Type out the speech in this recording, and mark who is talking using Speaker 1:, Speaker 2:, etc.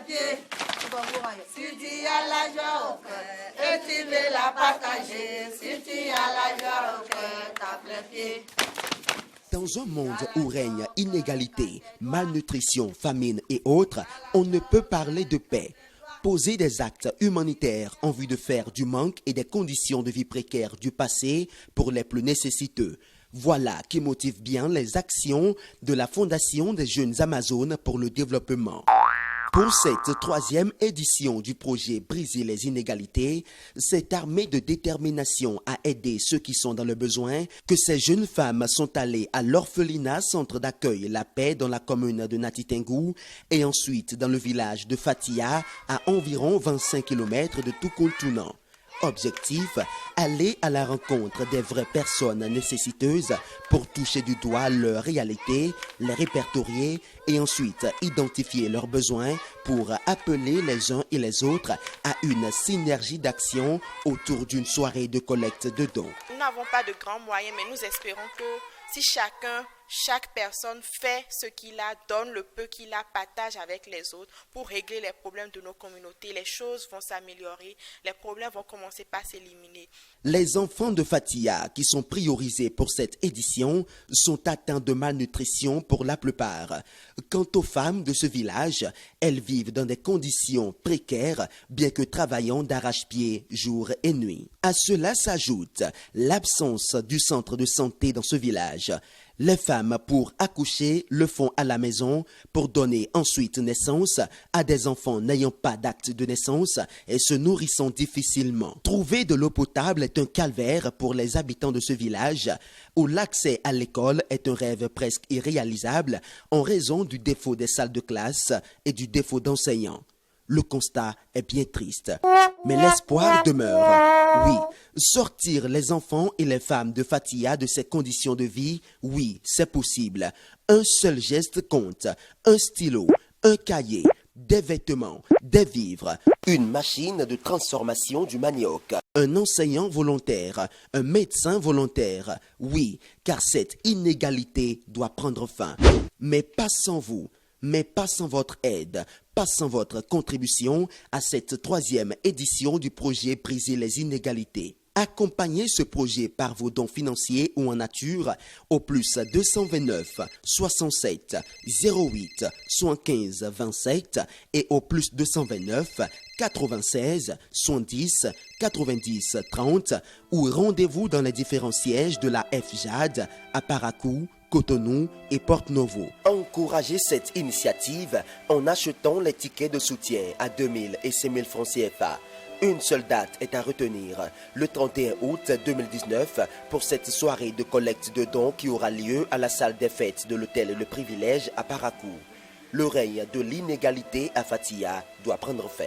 Speaker 1: pied. Si tu as la joie au cœur et tu veux la partager, si tu as la joie au cœur, tape les pieds.
Speaker 2: Dans un monde où règne inégalité, malnutrition, famine et autres, on ne peut parler de paix. Poser des actes humanitaires en vue de faire du manque et des conditions de vie précaires du passé pour les plus nécessiteux. Voilà qui motive bien les actions de la Fondation des Jeunes Amazones pour le développement. Pour cette troisième édition du projet Briser les inégalités, c'est armé de détermination à aider ceux qui sont dans le besoin que ces jeunes femmes sont allées à l'orphelinat centre d'accueil La Paix dans la commune de Natitengu et ensuite dans le village de Fatia à environ 25 km de Tukuntunan. Objectif, aller à la rencontre des vraies personnes nécessiteuses pour toucher du doigt leurs réalités, les répertorier et ensuite identifier leurs besoins pour appeler les uns et les autres à une synergie d'action autour d'une soirée de collecte de dons.
Speaker 3: Nous n'avons pas de grands moyens, mais nous espérons que si chaque personne fait ce qu'il a, donne le peu qu'il a, partage avec les autres pour régler les problèmes de nos communautés, les choses vont s'améliorer, les problèmes vont commencer par s'éliminer.
Speaker 2: Les enfants de Fatia, qui sont priorisés pour cette édition, sont atteints de malnutrition pour la plupart. Quant aux femmes de ce village, elles vivent dans des conditions précaires, bien que travaillant d'arrache-pied jour et nuit. À cela s'ajoute l'absence du centre de santé dans ce village. Les femmes, pour accoucher, le font à la maison pour donner ensuite naissance à des enfants n'ayant pas d'acte de naissance et se nourrissant difficilement. Trouver de l'eau potable est un calvaire pour les habitants de ce village où l'accès à l'école est un rêve presque irréalisable en raison du défaut des salles de classe et du défaut d'enseignants. Le constat est bien triste, mais l'espoir demeure. Oui, sortir les enfants et les femmes de Fatia de ces conditions de vie, oui, c'est possible. Un seul geste compte, un stylo, un cahier, des vêtements, des vivres, une machine de transformation du manioc, un enseignant volontaire, un médecin volontaire. Oui, car cette inégalité doit prendre fin. Mais pas sans vous. Mais pas sans votre aide, pas sans votre contribution à cette troisième édition du projet Briser les inégalités. Accompagnez ce projet par vos dons financiers ou en nature au plus 229 67 08 75 27 et au plus 229 96 70 90 30 ou rendez-vous dans les différents sièges de la FJAD à Parakou, Cotonou et Porte-Novo. Encouragez cette initiative en achetant les tickets de soutien à 2000 et 5000 francs CFA. Une seule date est à retenir, le 31 août 2019, pour cette soirée de collecte de dons qui aura lieu à la salle des fêtes de l'hôtel Le Privilège à Parakou. Le règne de l'inégalité à Fatia doit prendre fin.